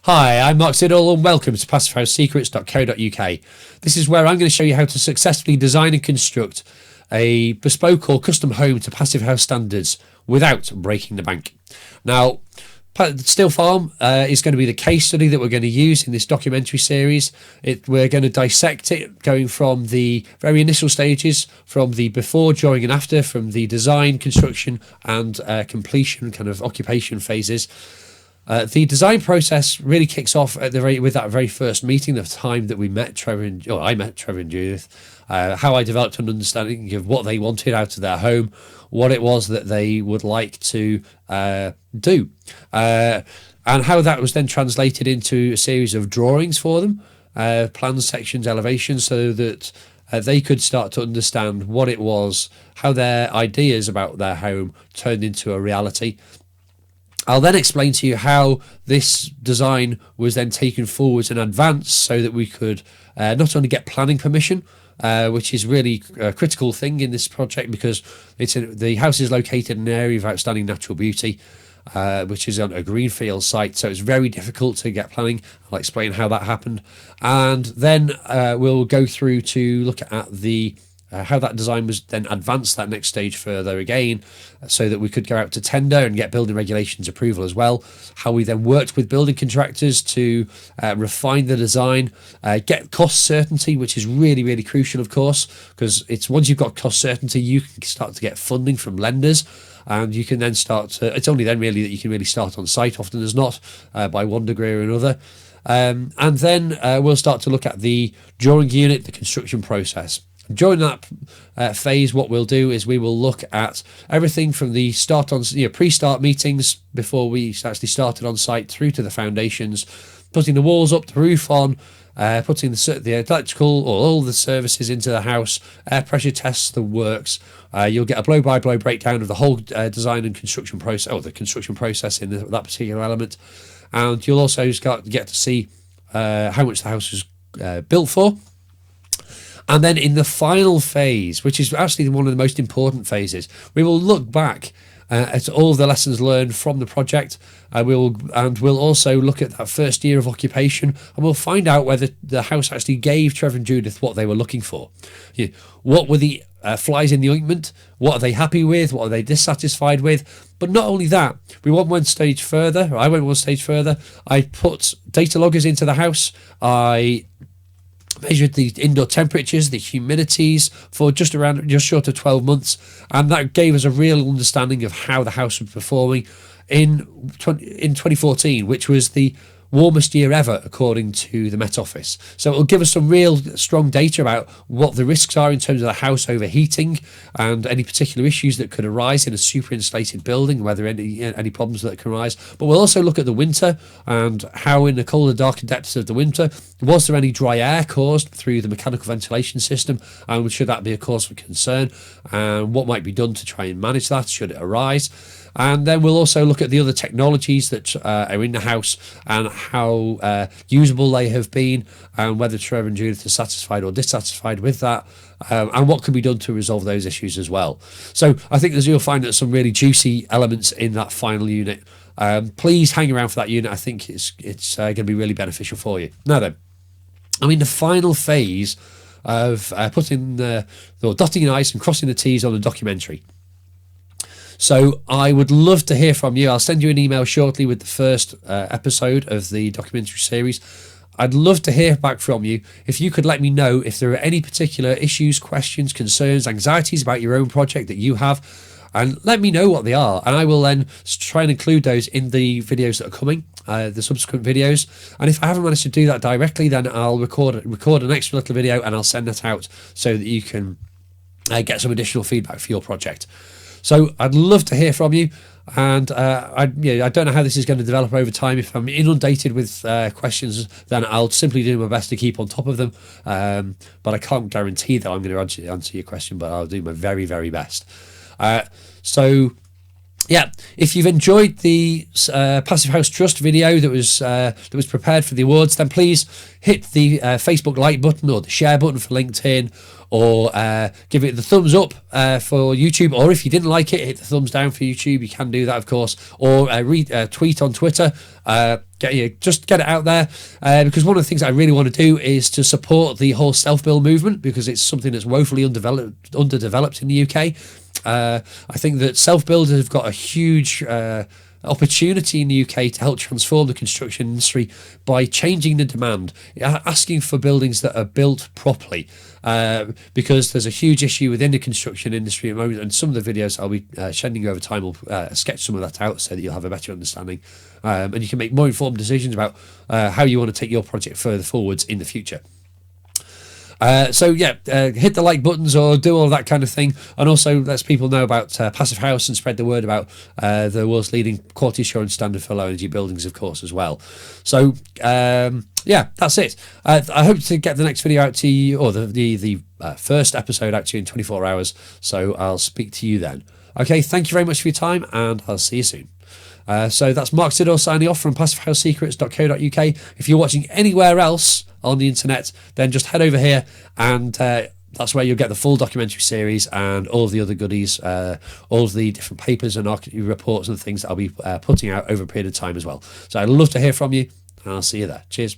Hi, I'm Mark Siddall and welcome to Passivhaus This is where I'm going to show you how to successfully design and construct a bespoke or custom home to Passive House standards without breaking the bank. Now, Still Farm is going to be the case study that we're going to use in this documentary series. We're going to dissect it going from the very initial stages, from the before, during and after, from the design, construction and completion kind of occupation phases. The design process really kicks off at with that very first meeting, the time that we met I met Trevor and Judith, how I developed an understanding of what they wanted out of their home, what it was that they would like to do, and how that was then translated into a series of drawings for them, plans, sections, elevations, so that they could start to understand what it was, how their ideas about their home turned into a reality. I'll then explain to you how this design was then taken forwards and advanced so that we could not only get planning permission, which is really a critical thing in this project because the house is located in an area of outstanding natural beauty, which is on a greenfield site, so it's very difficult to get planning. I'll explain how that happened. And then we'll go through to look at the how that design was then advanced that next stage further again, so that we could go out to tender and get building regulations approval as well. How we then worked with building contractors to refine the design, get cost certainty, which is really, really crucial, of course, because it's once you've got cost certainty, you can start to get funding from lenders. And you can then it's only then really that you can really start on site, often as not, by one degree or another. And then we'll start to look at the drawing unit, the construction process. During that phase, what we'll do is we will look at everything from the pre-start meetings before we actually started on site through to the foundations, putting the walls up, the roof on, putting the electrical or all the services into the house, air pressure tests, the works. You'll get a blow-by-blow breakdown of the whole design and construction process, or the construction process in that particular element. And you'll also get to see how much the house was built for. And then in the final phase, which is actually one of the most important phases, we will look back at all of the lessons learned from the project. We'll also look at that first year of occupation, and we'll find out whether the house actually gave Trevor and Judith what they were looking for. What were the flies in the ointment? What are they happy with? What are they dissatisfied with? But not only that, I went one stage further. I put data loggers into the house. I measured the indoor temperatures, the humidities for just short of 12 months, and that gave us a real understanding of how the house was performing in 2014, which was the warmest year ever according to the Met Office. So it'll give us some real strong data about what the risks are in terms of the house overheating and any particular issues that could arise in a super insulated building, whether any problems that can arise. But we'll also look at the winter and how in the colder, darker depths of the winter, was there any dry air caused through the mechanical ventilation system, and should that be a cause for concern, and what might be done to try and manage that should it arise. And then we'll also look at the other technologies that are in the house and how usable they have been, and whether Trevor and Judith are satisfied or dissatisfied with that, and what can be done to resolve those issues as well. So I think you'll find that some really juicy elements in that final unit. Please hang around for that unit. I think it's going to be really beneficial for you. Now then, the final phase of dotting the I's and crossing the T's on a documentary. So I would love to hear from you. I'll send you an email shortly with the first episode of the documentary series. I'd love to hear back from you. If you could let me know if there are any particular issues, questions, concerns, anxieties about your own project that you have, and let me know what they are. And I will then try and include those in the videos that are coming, the subsequent videos. And if I haven't managed to do that directly, then I'll record an extra little video and I'll send that out so that you can get some additional feedback for your project. So I'd love to hear from you, and I don't know how this is going to develop over time. If I'm inundated with questions, then I'll simply do my best to keep on top of them, but I can't guarantee that I'm going to answer your question, but I'll do my very, very best. So yeah, if you've enjoyed the Passive House Trust video that was prepared for the awards, then please hit the Facebook like button or the share button for LinkedIn, or give it the thumbs up for YouTube. Or if you didn't like it, hit the thumbs down for YouTube. You can do that, of course, or tweet on Twitter. Just get it out there, because one of the things I really want to do is to support the whole self-build movement, because it's something that's woefully underdeveloped in the UK. I think that self-builders have got a huge opportunity in the UK to help transform the construction industry by changing the demand, asking for buildings that are built properly, because there's a huge issue within the construction industry at the moment, and some of the videos I'll be sending over time will sketch some of that out so that you'll have a better understanding, and you can make more informed decisions about how you want to take your project further forwards in the future. Hit the like buttons or do all that kind of thing, and also lets people know about Passive House and spread the word about the world's leading quality assurance standard for low energy buildings, of course, as well. So that's it. I hope to get the next video out to you, or the first episode out to you in 24 hours. So I'll speak to you then. Okay, thank you very much for your time, and I'll see you soon. So that's Mark Siddall signing off from PassiveHouseSecrets.co.uk. If you're watching anywhere else on the internet, then just head over here, and that's where you'll get the full documentary series and all of the other goodies, all of the different papers and reports and things that I'll be putting out over a period of time as well. So I'd love to hear from you, and I'll see you there. Cheers.